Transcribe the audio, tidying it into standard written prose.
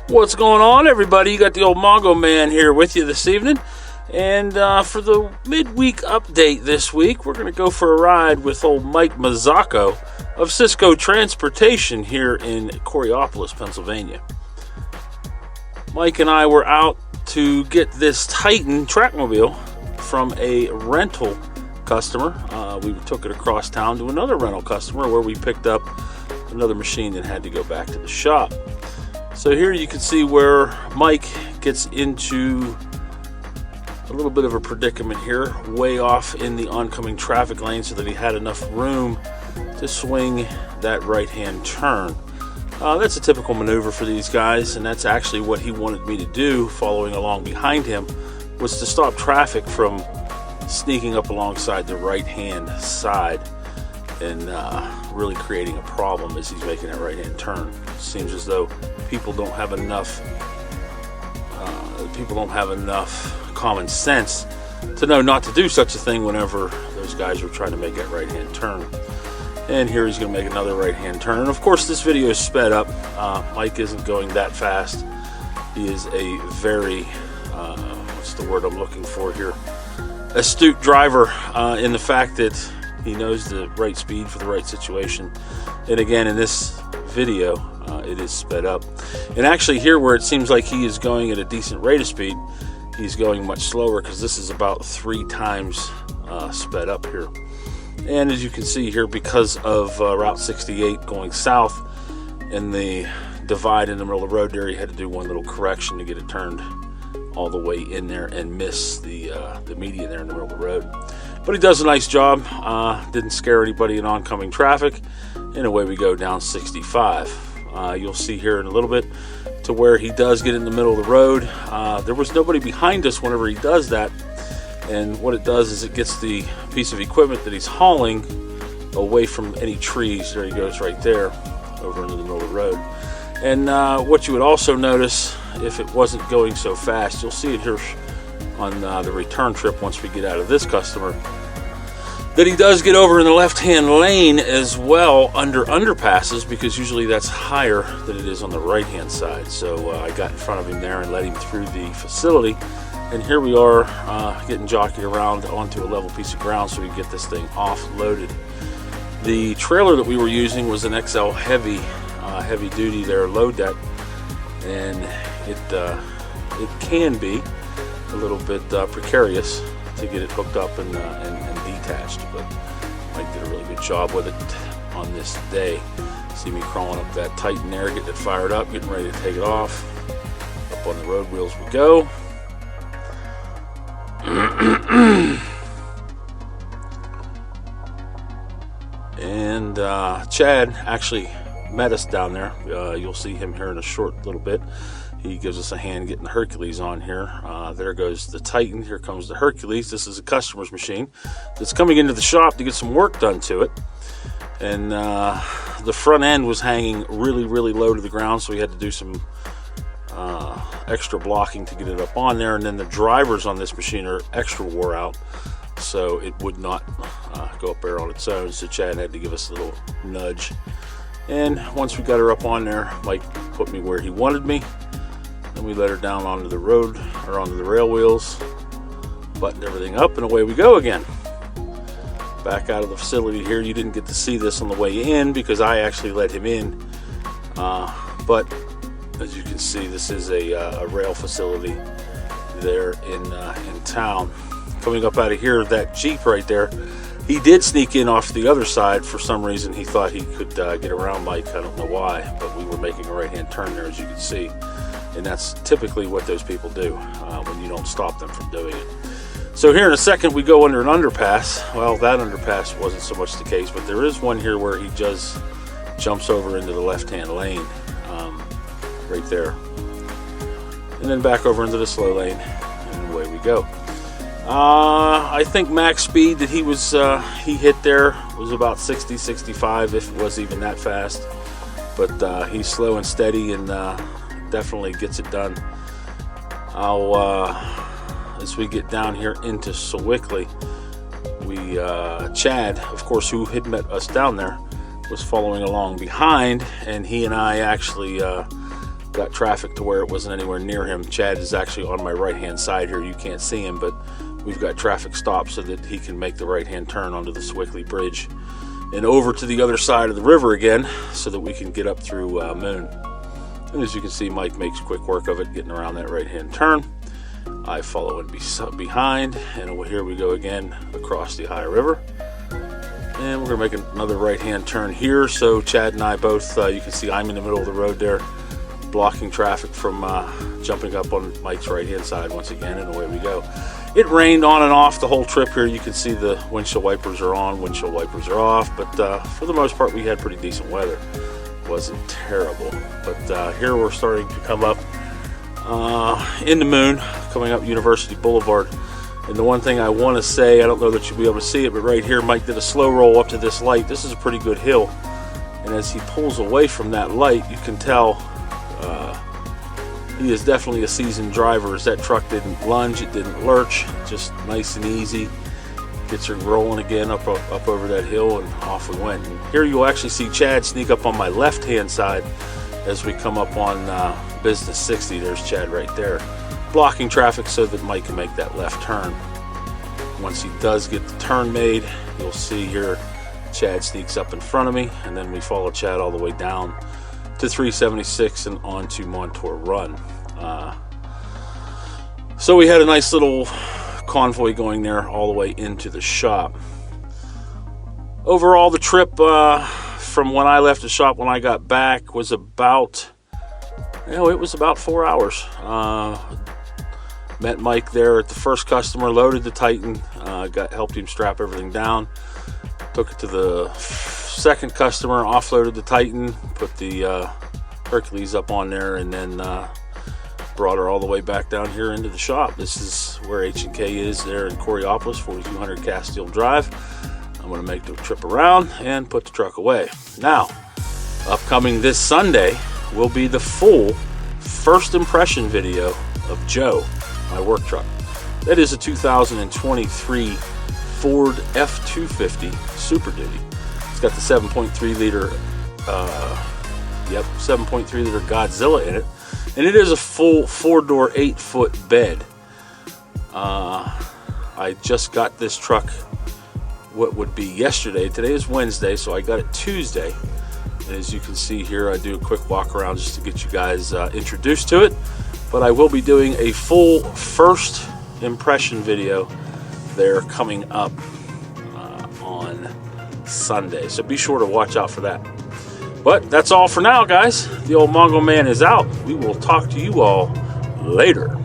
What's going on, everybody? You got the old Mongo Man here with you this evening. And for the midweek update this week, we're going to go for a ride with old Mike Mazzacco of Cicko Transportation here in Coraopolis, Pennsylvania. Mike and I were out to get this Titan Trackmobile from a rental customer. We took it across town to another rental customer where we picked up another machine that had to go back to the shop. So here you can see where Mike gets into a little bit of a predicament here, way off in the oncoming traffic lane so that he had enough room to swing that right-hand turn. That's a typical maneuver for these guys, and that's actually what he wanted me to do following along behind him, was to stop traffic from sneaking up alongside the right-hand side and really creating a problem as he's making that right-hand turn. It seems as though people don't have enough common sense to know not to do such a thing whenever those guys are trying to make that right-hand turn. And here he's going to make another right-hand turn. And of course, this video is sped up. Mike isn't going that fast. He is a very, what's the word I'm looking for here? Astute driver in the fact that he knows the right speed for the right situation. And again, in this video, it is sped up. And actually here where it seems like he is going at a decent rate of speed, he's going much slower because this is about 3 times sped up here. And as you can see here, because of Route 68 going south and the divide in the middle of the road there, he had to do one little correction to get it turned all the way in there and miss the median there in the middle of the road. But he does a nice job. Didn't scare anybody in oncoming traffic. And away we go down 65. You'll see here in a little bit to where he does get in the middle of the road. There was nobody behind us whenever he does that. And what it does is it gets the piece of equipment that he's hauling away from any trees. There he goes right there, over into the middle of the road. And what you would also notice, if it wasn't going so fast, you'll see it here on the return trip once we get out of this customer, that he does get over in the left-hand lane as well under underpasses, because usually that's higher than it is on the right-hand side. So I got in front of him there and led him through the facility. And here we are getting jockeyed around onto a level piece of ground so we can get this thing offloaded. The trailer that we were using was an XL heavy duty there load deck, and it can be a little bit precarious to get it hooked up and detached, but Mike did a really good job with it on this day. See me crawling up that Titan there, getting it fired up, getting ready to take it off. Up on the road wheels we go. And Chad actually met us down there. You'll see him here in a short little bit. He gives us a hand getting the Hercules on here. There goes the Titan. Here comes the Hercules. This is a customer's machine that's coming into the shop to get some work done to it. And the front end was hanging really, really low to the ground, so we had to do some extra blocking to get it up on there. And then the drivers on this machine are extra wore out, so it would not go up there on its own. So Chad had to give us a little nudge. And once we got her up on there, Mike put me where he wanted me. Then we let her down onto the road, or onto the rail wheels, buttoned everything up, and away we go again. Back out of the facility here. You didn't get to see this on the way in because I actually let him in. But as you can see, this is a rail facility there in town. Coming up out of here, that Jeep right there, he did sneak in off the other side. For some reason, he thought he could get around Mike. I don't know why, but we were making a right-hand turn there, as you can see. And that's typically what those people do when you don't stop them from doing it. So here in a second, we go under an underpass. Well, that underpass wasn't so much the case, but there is one here where he just jumps over into the left-hand lane, right there. And then back over into the slow lane, and away we go. I think max speed that he hit there was about 60, 65, if it was even that fast. But he's slow and steady, and definitely gets it done. As we get down here into Sewickley, Chad, of course, who had met us down there, was following along behind, and he and I actually got traffic to where it wasn't anywhere near him. Chad is actually on my right hand side here. You can't see him, but we've got traffic stopped so that he can make the right hand turn onto the Swickley Bridge and over to the other side of the river again so that we can get up through Moon. And as you can see, Mike makes quick work of it, getting around that right hand turn. I follow in behind, and here we go again across the high river. And we're going to make another right hand turn here. So Chad and I both, you can see I'm in the middle of the road there, blocking traffic from jumping up on Mike's right hand side once again, and away we go. It rained on and off the whole trip here. You can see the windshield wipers are on, windshield wipers are off, but for the most part we had pretty decent weather. It wasn't terrible, but here we're starting to come up in the Moon, coming up University Boulevard. And the one thing I want to say, I don't know that you'll be able to see it, but right here Mike did a slow roll up to this light. This is a pretty good hill, and as he pulls away from that light, you can tell he is definitely a seasoned driver, as that truck didn't lunge, it didn't lurch, just nice and easy. Gets her rolling again up over that hill, and off we went. And here you'll actually see Chad sneak up on my left hand side as we come up on Business 60. There's Chad right there, blocking traffic so that Mike can make that left turn. Once he does get the turn made, you'll see here Chad sneaks up in front of me, and then we follow Chad all the way down to 376 and onto Montour Run. So we had a nice little convoy going there all the way into the shop. Overall, the trip from when I left the shop when I got back was about, it was about 4 hours. Met Mike there at the first customer, loaded the Titan, helped him strap everything down, took it to the second customer, offloaded the Titan, put the Hercules up on there, and then brought her all the way back down here into the shop. This is where H&K is there in Coraopolis, 4200 Castile Drive. I'm going to make the trip around and put the truck away. Now, upcoming this Sunday will be the full first impression video of Joe, my work truck. That is a 2023 Ford F-250 Super Duty. It's got the 7.3 liter 7.3 liter Godzilla in it, and it is a full 4-door 8-foot bed. I just got this truck what would be yesterday. Today is Wednesday, so I got it Tuesday, and as you can see here, I do a quick walk around just to get you guys introduced to it. But I will be doing a full first impression video there coming up on Sunday, so be sure to watch out for that. But that's all for now, guys. The old Mongo Man is out. We will talk to you all later.